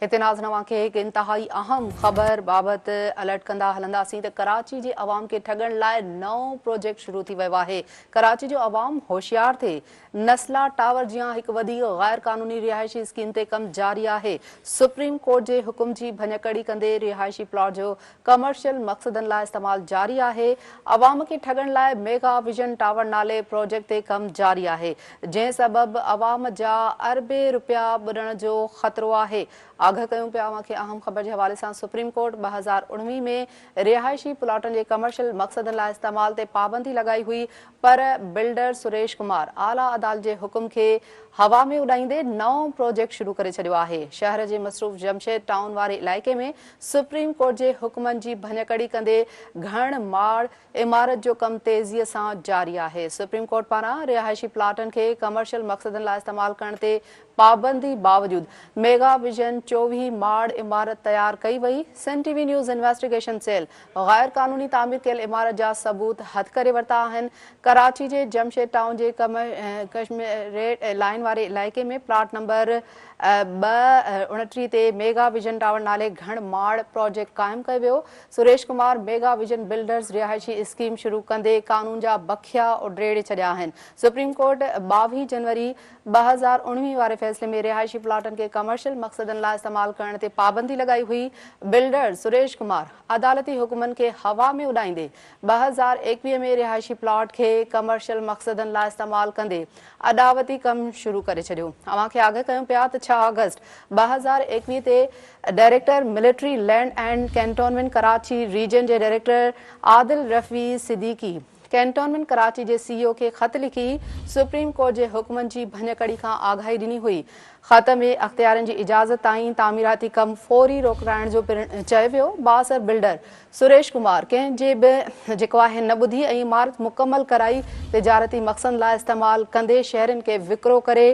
हिते नाज़ के एक इंतहाई अहम ख़बर बाबत अलर्ट कंदा हलंदासीं त कराची जे अवाम खे ठगण लाइ नओं प्रोजेक्ट शुरू थी वियो आहे। कराची जो अवाम होशियार थिए। नस्ला टावर जियां हिकु वधीक गैर कानूनी रिहायशी स्कीम ते कम जारी आहे। सुप्रीम कोर्ट जे हुकुम जी भञकड़ी कंदे रिहायशी प्लॉट जो कमर्शियल मक़सदनि लाइ इस्तेमाल जारी आहे। अवाम खे ठगण लाइ मेगा विजन टावर नाले प्रोजेक्ट ते कम जारी आहे, जंहिं सबबि अवाम जा अरबे रुपया बुॾण जो ख़तरो आहे। आगाह कयूं पिया अहम ख़बर के हवाले से सुप्रीम कोर्ट 2019 में रिहायशी प्लॉटन के कमर्शियल मक़सदनि लाइ इस्तेमाल ते पाबंदी लगाई हुई, पर बिल्डर सुरेश कुमार आला अदालत के हुकुम के हवा में उड़ाईंदे नओं प्रोजेक्ट शुरू करे छॾियो आहे। शहर के मसरूफ़ जमशेद टाउन वारे इलाइक़े में सुप्रीम कोर्ट के हुकुमनि जी भञकड़ी कंदे घण माड़ इमारत जो कम तेज़ीअ सां जारी आहे। सुप्रीम कोर्ट पारां रिहायशी प्लॉटन के कमर्शियल मक़सदनि लाइ इस्तेमाल करण ते पाबंदी बावजूद मेगा विजन 24 माड़ इमारत तैयार कई वई। सन टीवी न्यूज़ इन्वेस्टिगेशन सेल गैर कानूनी तामीर कयल इमारत जा सबूत हथ करे वरता आहिनि। कराची के जमशेद टाउन के कश्मीर लाइन वारे इलाइक़े में प्लॉट नंबर 229 ते मेगा विजन टावर नाले घण माड़ प्रोजेक्ट कायम कयो वियो। Suresh Kumar mega vision builders रिहायशी स्कीम शुरू कंदे कानून जा बखिया उडेड़े छॾिया आहिनि। सुप्रीम कोर्ट 22 जनवरी 2019 वारे फैसले में रिहायशी प्लॉटन के कमर्शियल मक़सदनि लाइ इस्तेमाल करण ते पाबंदी लगाई हुई। बिल्डर सुरेश कुमार अदालती हुकुमनि के हवा में उड़ाईंदे 2021 में रिहायशी प्लॉट के कमर्शियल मक़सदनि लाइ इस्तेमाल कंदे अदावती कम शुरू करे छॾियो। अवांखे आगाह कयूं पिया त 6 अगस्त 2021 ते director military land and cantonment Karachi region के डायरेक्टर आदिल रफ़ी सिद्दीकी कैंटोनमेंट कराची के CEO के ख़त लिखी सुप्रीम कोर्ट के हुकुमनि जी भञकड़ी खां आगाही ॾिनी हुई। ख़त में अख्तियारनि जी इजाज़त ताईं तामीराती कम फौरी रोकाइण जो चयो वियो। बासर बिल्डर सुरेश कुमार कंहिंजे बि जेको आहे न ॿुधी ऐं इमारत मुकम्मल कराई तिजारती मक़सदनि लाइ इस्तेमाल कंदे शहरनि के विकिरो करे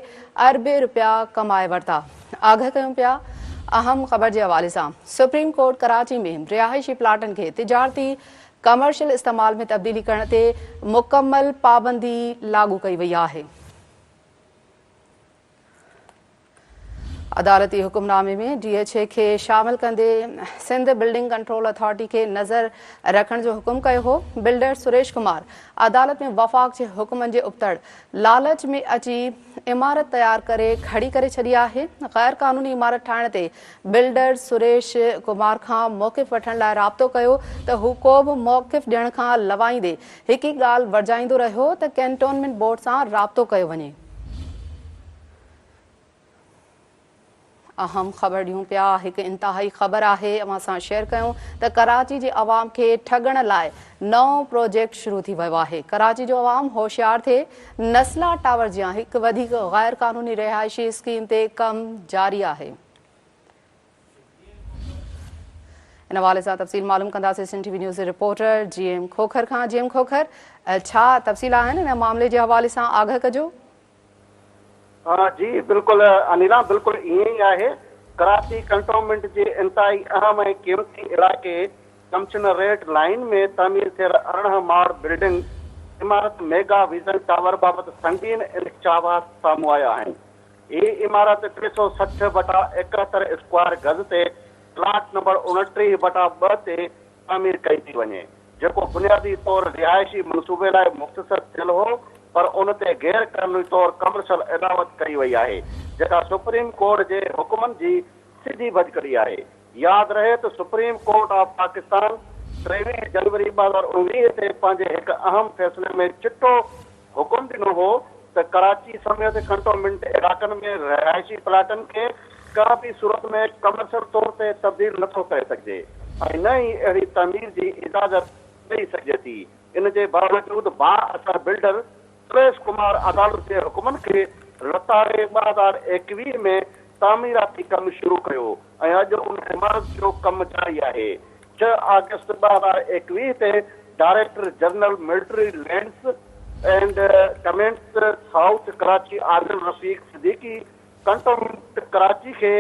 अरबे रुपया कमाए वरिता। आगाह कयूं पिया अहम ख़बर के हवाले से सुप्रीम कोर्ट कराची में रिहायशी प्लाटन के तिजारती कमर्शियल इस्तेमाल में तब्दीली करण ते मुकम्मल पाबंदी लागू कई वई आहे। अदालती हुकुमनामे में DHA के शामिल कंदे सिंध बिल्डिंग कंट्रोल अथॉरिटी के नज़र रखण जो हुकुम कयो हो। बिल्डर सुरेश कुमार अदालत में वफ़ाक़ के हुकुमनि जे उबतड़ लालच में अची इमारत तैयार करे खड़ी करे छॾी आहे। गैर कानूनी इमारत ठाहिण ते बिल्डर सुरेश कुमार खां मौक़िफ़ वठण लाइ राब्तो कयो त हू को बि मौक़िफ़ ॾियण खां लवाईंदे हिकु ई ॻाल्हि वरजाईंदो रहियो त कैंटोनमेंट बोर्ड सां राब्तो कयो वञे। अहम ख़बर ॾियूं पिया एक इंतहाई ख़बर आहे अवां सां शेयर कयूं त कराची जे अवाम खे ठगण लाइ नओं प्रोजेक्ट शुरू थी वियो आहे। कराची जो अवाम होशियार थिए। नस्ला टावर जियां हिकु वधीक गैर कानूनी रिहायशी स्कीम ते कम जारी आहे। इन हवाले सां तफ़सील मालूम कंदासीं Sun TV news reporter GM Khokhar खां। GM खोखर, छा तफ़सील आहिनि इन मामले जे हवाले सां आगाह कजो। जी बिल्कुल अनिला, बिल्कुल इएं ही आहे। कराची कंटोनमेंट के इंतहाई अहम ऐं कीमती इलाइक़े कमिश्नरेट लाइन में तामीर थियल 18 माड़ बिल्डिंग इमारत मेगा विजन टावर बाबत संगीन इंकशाफात साम्हूं आया आहिनि। ये इमारत 360/71 स्क्वायर गज ते प्लाट नंबर 29/2 ते तामीर कई थी वञे, जेको बुनियादी तौर रिहायशी मनसूबे लाइ मुख़्तसर थियल हो, पर उन ते गैर कानूनी तौर कमर्शियल इदावत कई वई आहे, जेका सुप्रीम कोर्ट के हुकुमनि जी सिधी भञकड़ी आहे। याद रहे तो सुप्रीम कोर्ट ऑफ पाकिस्तान 23 जनवरी 2019 ते पंहिंजे हिकु अहम फैसले में चिट्टो हुकुम ॾिनो हो त कराची समेत कंटोनमेंट इलाक़नि में रिहायशी प्लाटनि के का भी सूरत में कमर्शियल तौर ते तब्दील नथो करे सघिजे ऐं न ई अहिड़ी तामीर जी इजाज़त ॾेई सघिजे थी। इन जे बावजूद बाअसर बिल्डर सुरेश कुमार अदालत के हुकुमनि के लताड़े 2021 में तामीराती कम शुरू कयो ऐं अॼु उन इमारत जो कम जारी आहे। 6 अगस्त 2021 ते director general military lands and comments south Karachi Adil Rafiq Siddiqui cantonment Karachi के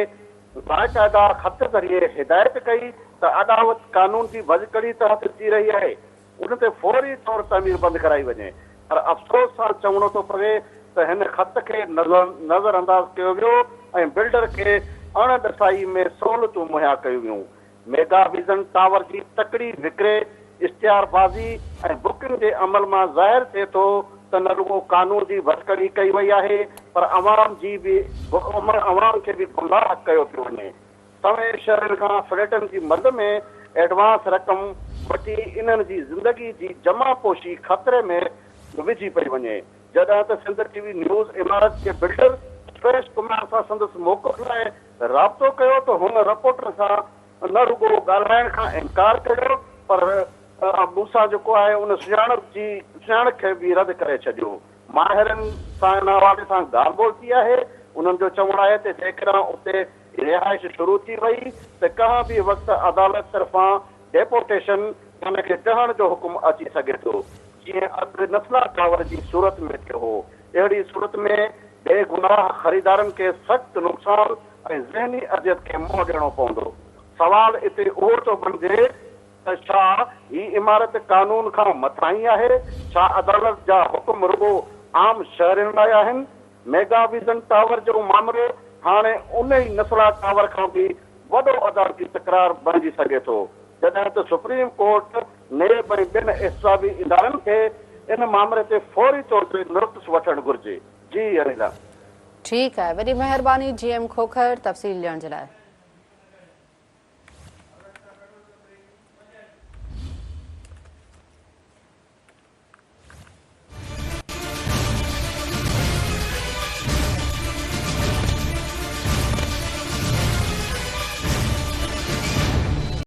बाकायदा ख़त ज़रिए हिदायत कई त अदावत कानून की भञकड़ी तहत थी रही है, उन ते फौरी तौर तामीर बंद कराई वञे। पर अफ़सोस सां चवणो थो पवे त हिन ख़त खे नज़रअंदाज कयो वियो ऐं बिल्डर के अणॾसाई में सहूलियतूं मुहैया कयूं वियूं। मेगा विज़न टावर जी तकड़ी विकिरे इश्तिहारबाज़ी ऐं बुकिंग जे अमल मां ज़ाहिर थिए थो त न रुगो कानून जी भटकड़ी कई वई आहे पर अवाम खे बि गुमराह कयो पियो वञे। सवें शहरनि खां फ्लैटनि जी मद में एडवांस रक़म वठी इन्हनि जी ज़िंदगी जी जमा पोशी ख़तरे में विझी पई वञे। जॾहिं त सिंध टीवी न्यूज़ इमारत जे बिल्डर सुरेश कुमार सां संदसि मोकल लाइ राब्तो कयो त हुन रिपोर्टर सां न रुगो ॻाल्हाइण खां इनकार कयो पर मूंसां जेको आहे उन सुञाणप खे बि रद्द करे छॾियो। माहिरनि सां इन हवाले सां ॻाल्हि ॿोल थी आहे। उन्हनि जो चवणु आहे त जेकॾहिं उते रिहाइश शुरू थी वई त कंहिं बि वक़्तु अदालत तरफ़ां डेपोटेशन यानी कि चढ़ण जो हुकुम अची सघे थो, जीअं अॻु नस्ला टावर जी सूरत में थियो हो। अहिड़ी सूरत में बेगुनाह ख़रीदारनि खे सख़्तु नुक़सान ऐं ज़हनी अज़ियत खे मुंहुं ॾियणो पवंदो। सवाल इते उहो थो बणिजे त छा ही इमारत कानून खां मथां ई आहे? छा अदालत जा हुकुम रुगो आम शहरनि लाइ आहिनि? मेगा विज़न टावर जो मामिलो हाणे उन ई नस्ला टावर खां बि वॾो अदालती तकरार बणिजी सघे थो, जॾहिं त सुप्रीम कोर्ट नेब ऐं ॿिनि एहतिसाबी इदारनि खे इन मामले ते फौरी तौर ते नोटिस वठणु घुर्जे। जी अनिला, ठीकु आहे, वॾी महिरबानी GM खोखर तफ़सील ॾियण जे लाइ।